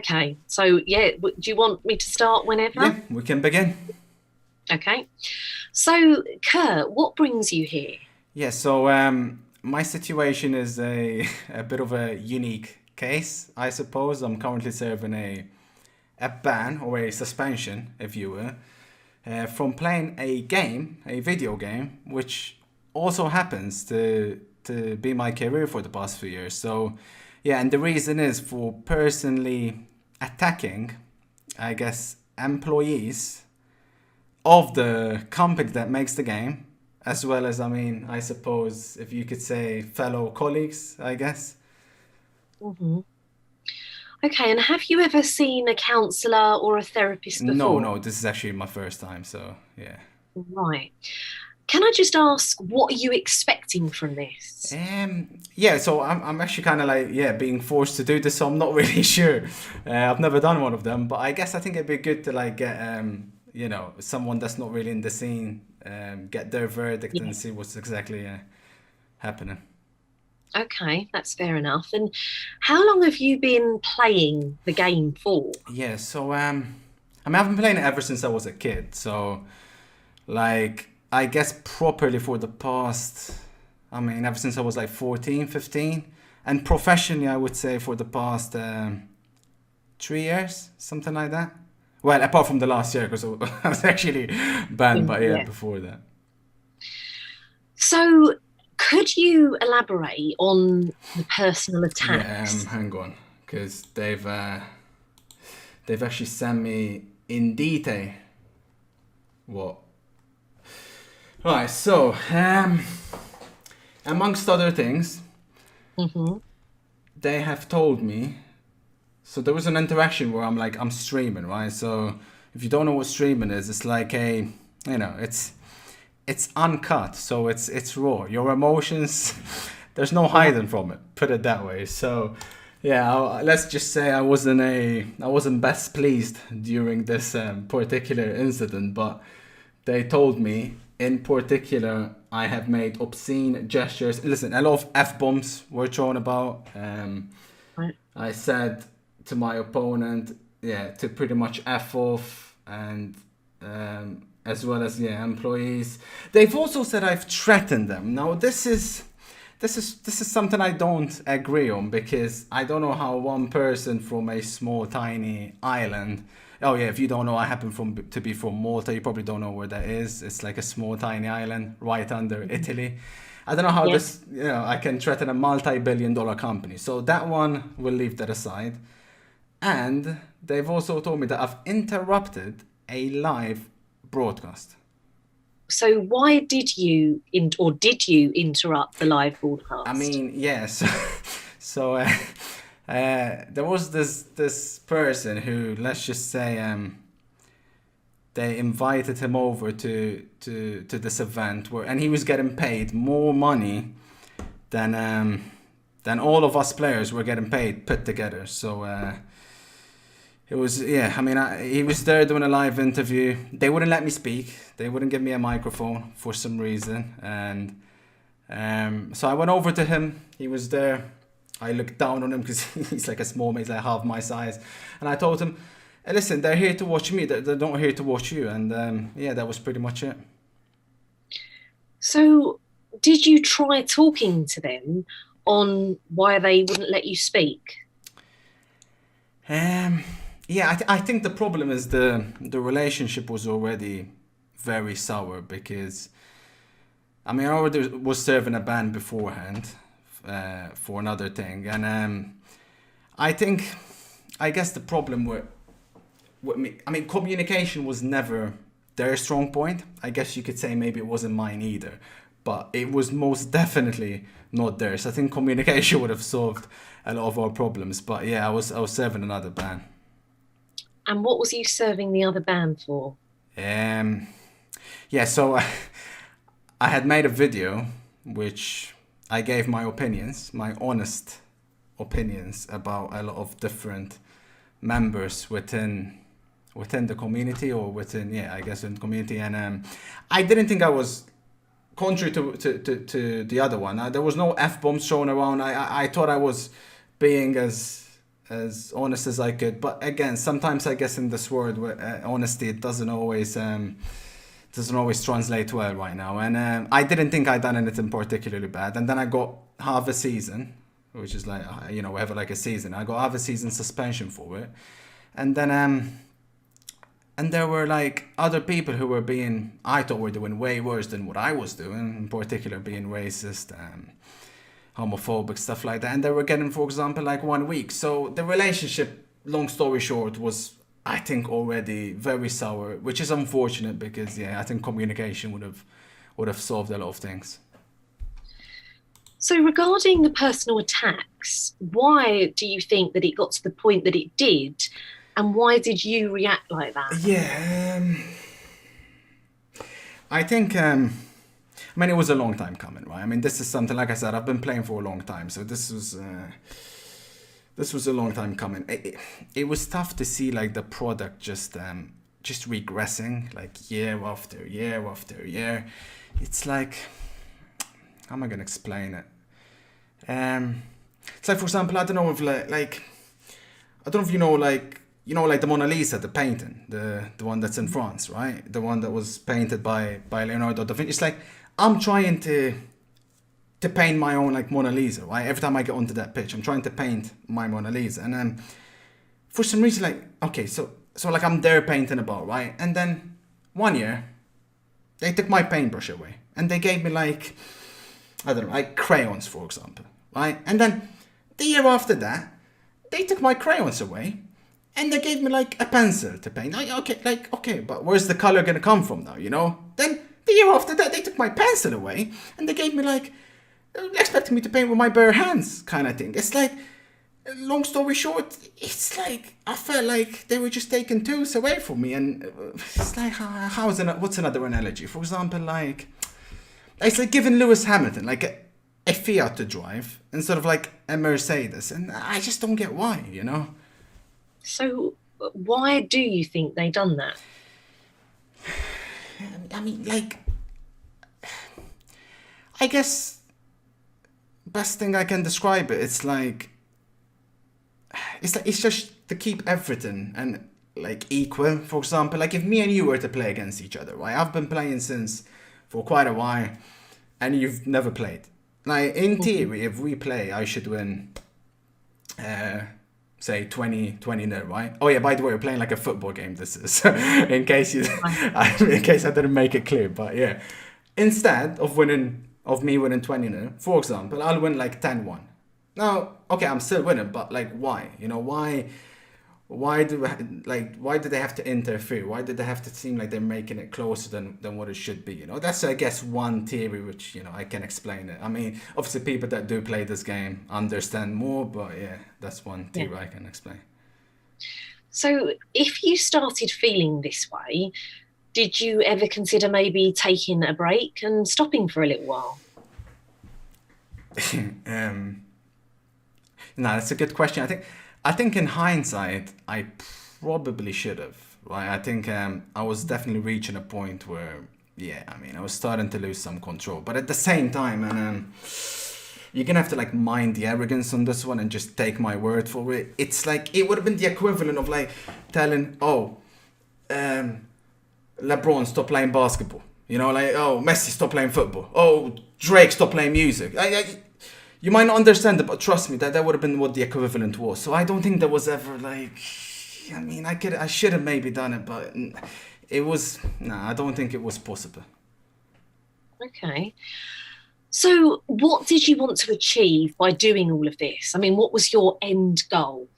Okay. So, yeah, do you want me to start whenever? Yeah, we can begin. Okay. So, Kurt, what brings you here? Yeah, so my situation is a bit of a unique case, I suppose. I'm currently serving a ban or a suspension, if you will, from playing a video game, which also happens to be my career for the past few years. So, yeah, and the reason is for personally attacking, I guess, employees of the company that makes the game, as well as, I mean, I suppose if you could say fellow colleagues, I guess. Hmm. Okay. And have you ever seen a counselor or a therapist No, before? no, this is actually my first time, so yeah. Right. Can I just ask, what are you expecting from this? Yeah, so I'm actually kind of like, yeah, being forced to do this, so I'm not really sure. I've never done one of them, but I guess I think it'd be good to like get, someone that's not really in the scene, get their verdict Yeah. and see what's exactly happening. Okay, that's fair enough. And how long have you been playing the game for? Yeah, so I mean, I've been playing it ever since I was a kid. So, like, I guess properly for the past, I mean, ever since I was like 14, 15, and professionally, I would say for the past 3 years, something like that. Well, apart from the last year, because I was actually banned, but yeah, Yeah. before that. So, could you elaborate on the personal Yeah, attacks? hang on, because they've actually sent me in detail what. Right, so amongst other things, Hmm. they have told me. So there was an interaction where I'm streaming, right? So if you don't know what streaming is, it's like it's uncut, so it's raw. Your emotions, there's no Yeah. hiding from it. Put it that way. So yeah, let's just say I wasn't best pleased during this particular incident, but they told me in particular I have made obscene gestures. Listen, a lot of f bombs were thrown about. Right. I said to my opponent, yeah, to pretty much f off, and as well as yeah, employees. They've also said I've threatened them. Now this is something I don't agree on because I don't know how one person from a small tiny island. Oh yeah, if you don't know, I happen to be from Malta. You probably don't know where that is. It's like a small tiny island right under Mhm. Italy. I don't know how Yeah. this, I can threaten a multi-billion-dollar company. So that one, we'll leave that aside. And they've also told me that I've interrupted a live broadcast. So, why did you interrupt the live I broadcast? mean, yes. So there was this person who, let's just say, they invited him over to this event where, and he was getting paid more money than than all of us players were getting paid put together. So it was, yeah. I mean, he was there doing a live interview. They wouldn't let me speak. They wouldn't give me a microphone for some reason, and so I went over to him. He was there. I looked down on him because he's like a small mate, he's like half my size, and I told him, "Hey, listen, they're here to watch me. They're not here to watch you." And yeah, that was pretty much it. So, did you try talking to them on why they wouldn't let you speak? Um, yeah, I think the problem is the relationship was already very sour because I mean I already was serving a ban beforehand for another thing, and I think I guess the problem with me, I mean communication was never their strong point. I guess you could say maybe it wasn't mine either, but it was most definitely not theirs. I think communication would have solved a lot of our problems. But yeah, I was serving another ban. And what was you serving the other band for? Um, yeah, so I had made a video which I gave my opinions, my honest opinions about a lot of different members within the community or within, yeah, I guess in the community, and I didn't think I was contrary to the other one. There was no f bombs thrown around. I thought I was being as as honest as I could. But again, sometimes I guess in this world, honesty it doesn't always translate well right now. And I didn't think I'd done anything particularly bad, and then I got half a season, which is like we have like a season. I got half a season suspension for it, and then and there were like other people who were being I thought were doing way worse than what I was doing, in particular being racist, homophobic, stuff like that, and they were getting, for example, like 1 week. So the relationship, long story short, was I think already very sour, which is unfortunate because I think communication would have solved a lot of things. So, regarding the personal attacks, why do you think that it got to the point that it did? And why did you react like that? Yeah, I think. I mean, it was a long time coming, right? I mean, this is something like I said. I've been playing for a long time, so this was a long time coming. It was tough to see like the product just regressing, like year after year after year. It's like, how am I gonna explain it? Um, it's like, for example, I don't know if like I don't know if like the Mona Lisa, the painting, the one that's in France, right? The one that was painted by Leonardo da Vinci. It's like I'm trying to paint my own like Mona Lisa, right? Every time I get onto that pitch, I'm trying to paint my Mona Lisa, and for some reason, like okay, so like I'm there painting about, right? And then one year they took my paintbrush away and they gave me like I don't know, like crayons, for example, right? And then the year after that, they took my crayons away and they gave me like a pencil to paint. Okay, but where's the color gonna come from now, you know? Then the year after that, they took my pencil away and they gave me like, expecting me to paint with my bare hands kind of thing. It's like, long story short, it's like, I felt like they were just taking tools away from me. And it's like, what's another analogy? For example, like, it's like giving Lewis Hamilton like a Fiat to drive instead of like a Mercedes. And I just don't get why, you know? So, why do you think they done that? I mean, like, I guess best thing I can describe it, it's just to keep everything and like equal. For example, like if me and you were to play against each other, right? I've been playing since for quite a while, and you've never played. Like in Mhm. theory, if we play, I should win. Say 20 nil, right? Oh yeah, by the way, we're playing like a football game. This is in case Right. in case I didn't make it clear, but yeah. Instead of me winning 20 nil, for example, I'll win like 10-1. Now, okay, I'm still winning, but like why? You know, why do they have to interfere? Why did they have to seem like they're making it closer than what it should be? You know, that's I guess one theory which I can explain it. I mean, obviously people that do play this game understand more, but yeah, that's one Yeah. theory I can explain. So, if you started feeling this way, did you ever consider maybe taking a break and stopping for a little while? um, no, that's a good question. I think in hindsight, I probably should have. Right, I think I was definitely reaching a point where, yeah, I mean, I was starting to lose some control. But at the same time, and you're gonna have to like mind the arrogance on this one and just take my word for it. It's like it would have been the equivalent of like telling, oh, um, LeBron stop playing basketball. You know, like oh, Messi stop playing football. Oh, Drake stop playing music. You might not understand it, but trust me, that would have been what the equivalent was. So I don't think there was ever like, I mean, I should have maybe done it, but it was, nah, I don't think it was possible. Okay. So, what did you want to achieve by doing all of this? I mean, what was your end goal?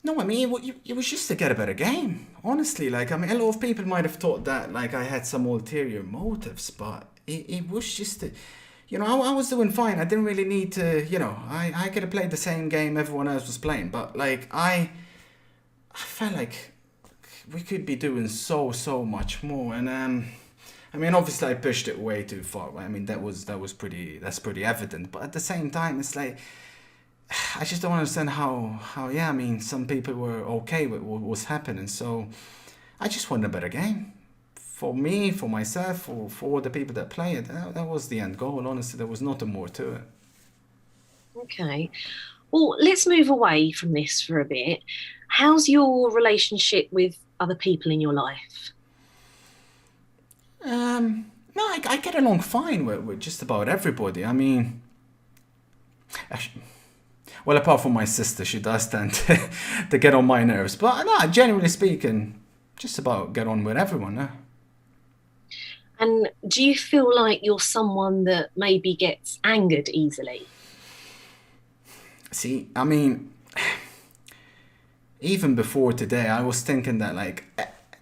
No, I mean, it was just to get a better game. Honestly, like, I mean, a lot of people might have thought that, like, I had some ulterior motives, but it was just, I was doing fine. I didn't really need to, I could have played the same game everyone else was playing, but, like, I felt like we could be doing so much more, and, I mean, obviously, I pushed it way too far. Right? I mean, that's pretty evident. But at the same time, it's like I just don't understand how yeah. I mean, some people were okay with what was happening, so I just wanted a better game for me, for myself, for all the people that play it. That was the end goal. Honestly, there was nothing more to it. Okay. Well, let's move away from this for a bit. How's your relationship with other people in your life? No, I get along fine with just about everybody. I mean, actually, well, apart from my sister, she does tend to get on my nerves. But no, generally speaking, just about get on with everyone. And do you feel like you're someone that maybe gets angered easily? See, I mean, even before today, I was thinking that like,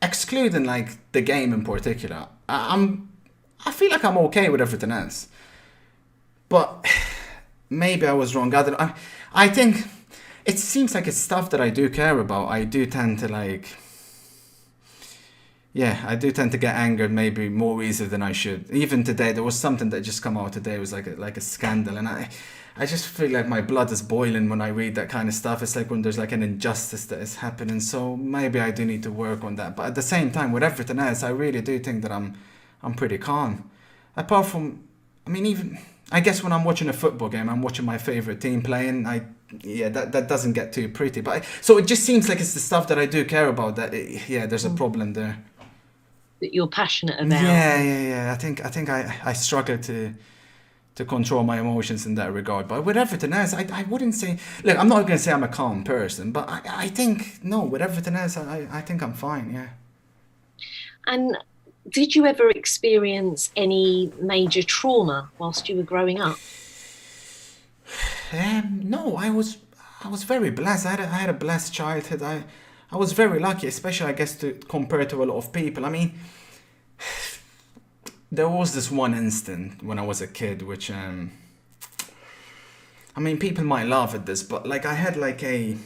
excluding like the game in particular, I feel like I'm okay with everything else. But maybe I was wrong. I think it seems like it's stuff that I do care about. I do tend to like, yeah, I do tend to get angered maybe more easily than I should. Even today, there was something that just come out today. It was like a scandal, and I just feel like my blood is boiling when I read that kind of stuff. It's like when there's like an injustice that is happening. So maybe I do need to work on that. But at the same time, with everything else, I really do think that I'm pretty calm. Apart from, I mean, even I guess when I'm watching a football game, I'm watching my favorite team playing. Yeah, that doesn't get too pretty. But so it just seems like it's the stuff that I do care about that. Yeah, there's a Mm. problem there. That you're passionate about? Yeah. I think I struggle to control my emotions in that regard. But with everything else, I wouldn't say. Look, I'm not going to say I'm a calm person, but I think no. With everything else, I think I'm fine. Yeah. And did you ever experience any major trauma whilst you were growing up? No, I was very blessed. I had a blessed childhood. I was very lucky, especially I guess to compare to a lot of people. I mean, there was this one instant when I was a kid, which I mean, people might laugh at this, but like I had like an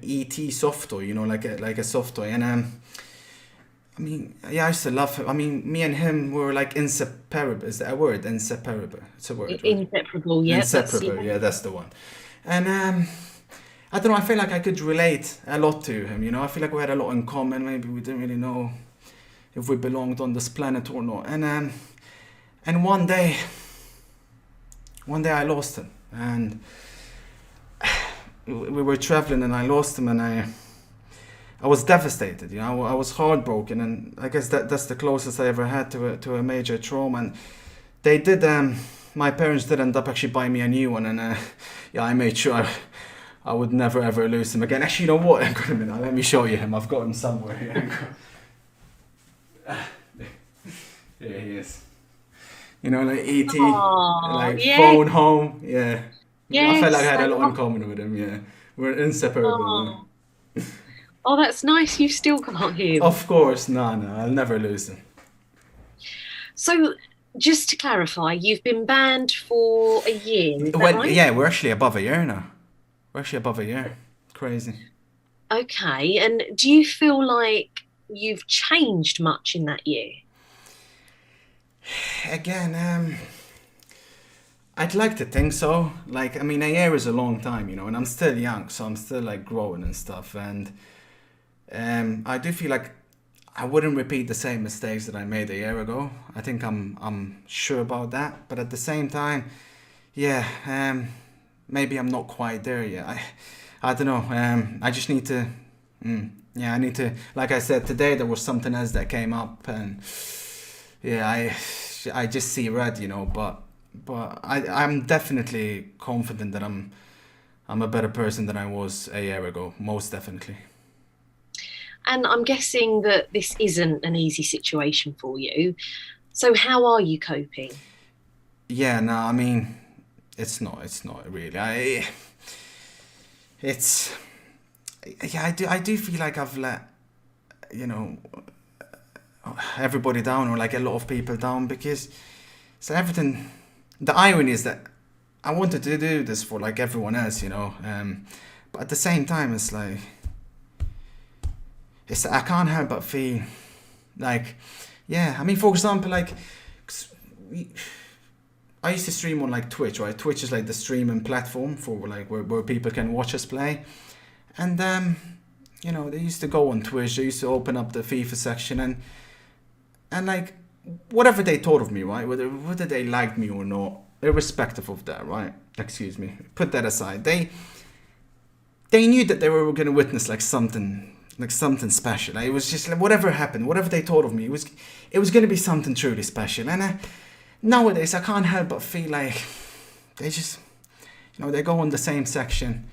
ET soft toy, like a soft toy, and I mean, yeah, I used to love him. I mean, me and him were like inseparable. Is that a word? Inseparable. It's a word, right? Inseparable, yeah, that's Inseparable. yeah. Yeah, that's the one. And I don't know. I feel like I could relate a lot to him. I feel like we had a lot in common. Maybe we didn't really know if we belonged on this planet or not. And one day I lost him, and we were traveling, and I lost him, and I was devastated. I was heartbroken, and I guess that's the closest I ever had to a major trauma. And they did. My parents did end up actually buying me a new one, and yeah, I made sure I would never ever lose him again. Actually, you know what? Hang on a minute. Let me show you him. I've got him somewhere here. Here he is. Like E.T., Oh, like yeah, phone home. Yeah, I felt like I yes. had a lot in common with him. Yeah, we're inseparable. Yeah. Oh, oh, that's nice. You've still got him. Of course, no, I'll never lose him. So, just to clarify, you've been banned for a year, is that Well, right? yeah, we're actually above a year now. We're actually above a year. Crazy. Okay. And do you feel like you've changed much in that year? Again, I'd like to think so. Like, I mean, a year is a long time, and I'm still young, so I'm still like growing and stuff. And I do feel like I wouldn't repeat the same mistakes that I made a year ago. I think I'm sure about that. But at the same time, yeah, maybe I'm not quite there yet. I don't know. I just need to. Yeah, I need to. Like I said today, there was something else that came up, and yeah, I just see red, But I'm definitely confident that I'm a better person than I was a year ago. Most definitely. And I'm guessing that this isn't an easy situation for you. So, how are you coping? Yeah, no, I mean, it's not. It's not really. It's. Yeah, I do feel like I've let you know everybody down, or like a lot of people down, because so everything. The irony is that I wanted to do this for like everyone else. But at the same time, it's I can't help but feel like, yeah. I mean, for example, like I used to stream on like Twitch, right? Twitch is like the streaming platform for like where people can watch us play, and they used to go on Twitch. They used to open up the FIFA section, and like whatever they thought of me, right? Whether they liked me or not, irrespective of that, right? Excuse me. Put that aside. They knew that they were going to witness like something special. Like, it was just like whatever happened, whatever they thought of me, it was going to be something truly special. And nowadays, I can't help but feel like they just, they go in the same section,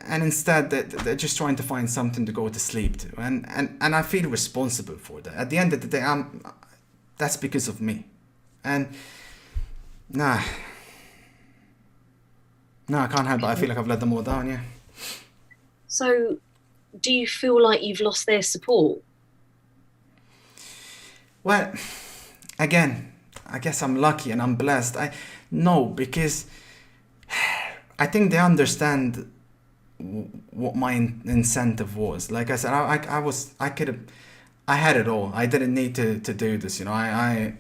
and instead they're just trying to find something to go to sleep to, and I feel responsible for that. At the end of the day, that's because of me, and nah, no, I can't help but I feel like I've let them all down. Yeah. So, do you feel like you've lost their support? Well, again, I guess I'm lucky and I'm blessed. I No, because I think they understand what my incentive was. Like I said, I could have, I had it all. I didn't need to do this. I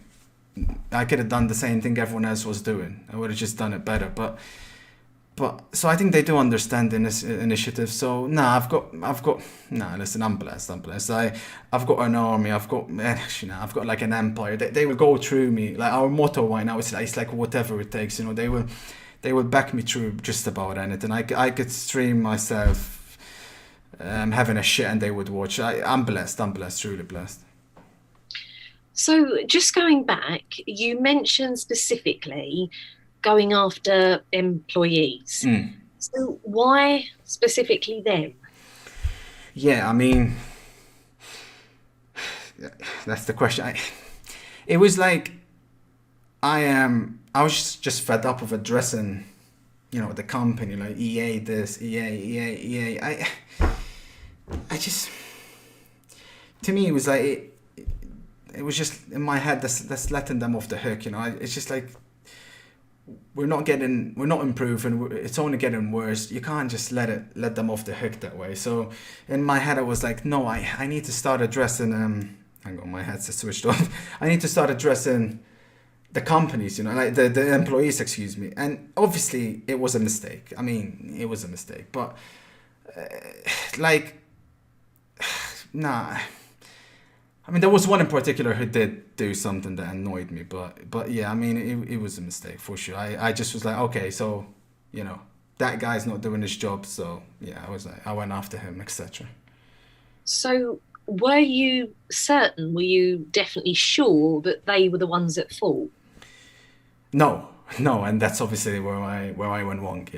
could have done the same thing everyone else was doing. I would have just done it better. But so I think they do understand this initiative. So nah. Listen, I'm blessed. I've got an army. Actually, I've got like an empire. They will go through me. Like our motto right now is like, it's like whatever it takes. They will back me through just about anything. I could stream myself having a shit and they would watch. I'm blessed. I'm blessed. Truly blessed. So, just going back, you mentioned specifically going after employees. Mm. So, why specifically them? Yeah, I mean, that's the question. It was like I was just fed up of addressing, the company like EA this, EA. I just, to me, it was like it was just in my head that's letting them off the hook. It's just like we're not improving. It's only getting worse. You can't just let them off the hook that way. So in my head, I was like, no, I need to start addressing. Hang on, my headset switched off. I need to start addressing the companies, like the employees, excuse me. And obviously, it was a mistake. I mean, it was a mistake, but like, nah. I mean, there was one in particular who did do something that annoyed me, but yeah, I mean, it was a mistake for sure. I just was like, okay, so, that guy's not doing his job, so yeah, I went after him, etc. So, were you certain, were you definitely sure that they were the ones at fault? No, no, and that's obviously where I went wrong.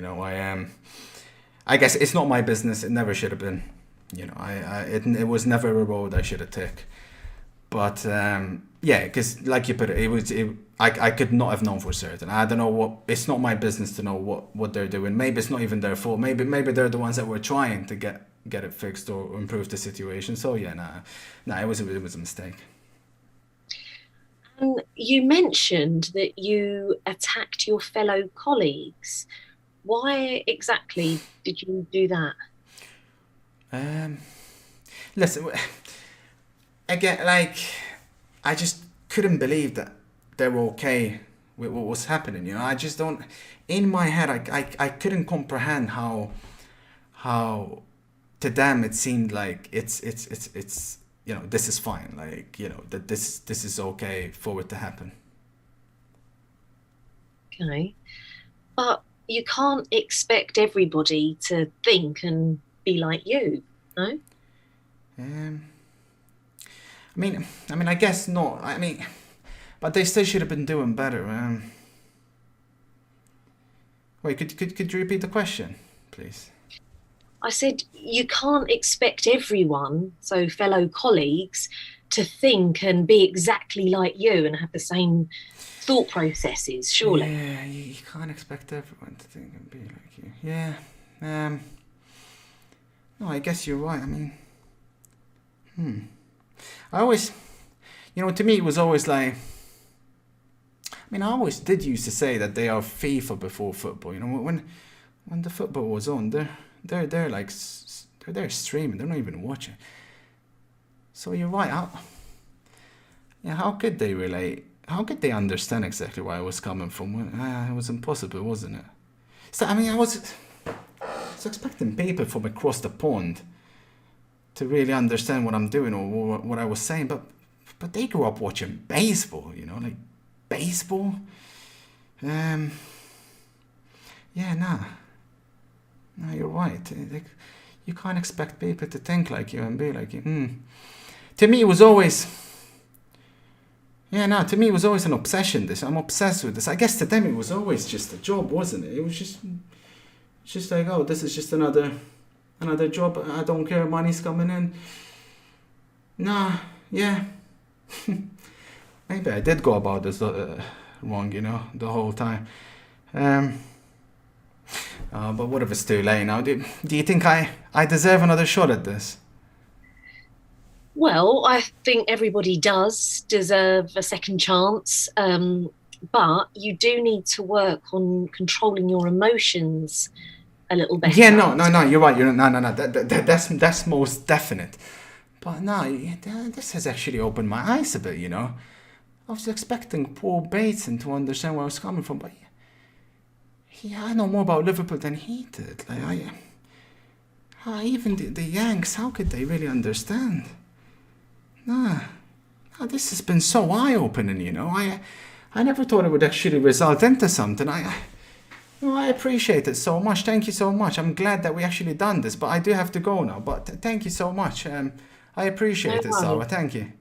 I guess it's not my business. It never should have been. It was never a road I should have taken. But yeah, because like you put it, I could not have known for certain. I don't know what. It's not my business to know what they're doing. Maybe it's not even their fault. Maybe they're the ones that were trying to get it fixed or improve the situation. So yeah, nah, it was a mistake. And you mentioned that you attacked your fellow colleagues. Why exactly did you do that? Um, Listen, again, like I just couldn't believe that they were okay with what was happening. I just don't. In my head, I couldn't comprehend how to them it seemed like it's this is fine. Like that this is okay for it to happen. Okay. But you can't expect everybody to think and be like you, no? Um, I guess not. But they still should have been doing better. Wait, could you repeat the question, please? I said you can't expect everyone, so fellow colleagues, to think and be exactly like you and have the same thought processes, surely. Yeah, you can't expect everyone to think and be like you. Yeah. Um. No, I guess you're right. I always, to me, it was always like. I always did used to say that they are FIFA before football. When the football was on, they're like they're there streaming. They're not even watching. So you're right. How could they relate? How could they understand exactly where I was coming from? It was impossible, wasn't it? So I was expecting people from across the pond to really understand what I'm doing or what I was saying, but they grew up watching baseball. Like baseball. Um, yeah, nah. No, you're right. Like, you can't expect people to think like you and be like you. To me, it was always. Yeah, no, to me, it was always an obsession. This, I'm obsessed with this. I guess to them, it was always just a job, wasn't it? It was just like, oh, this is just another job. I don't care. Money's coming in. Nah, yeah. Maybe I did go about this wrong, the whole time. Um, but what if it's too late now? Do you think I deserve another shot at this? Well, I think everybody does deserve a second chance, but you do need to work on controlling your emotions a little Yeah, better. no. You're right. No. That's most definite. But no, this has actually opened my eyes a bit. I was expecting poor Bateson to understand where I was coming from, but I know more about Liverpool than he did. Like even the Yanks, how could they really understand? Nah, this has been so eye-opening. I never thought it would actually result into something. I appreciate it so much. Thank you so much. I'm glad that we actually done this, but I do have to go now. But thank you so much. I No appreciate it, Sarah. worries. Thank you.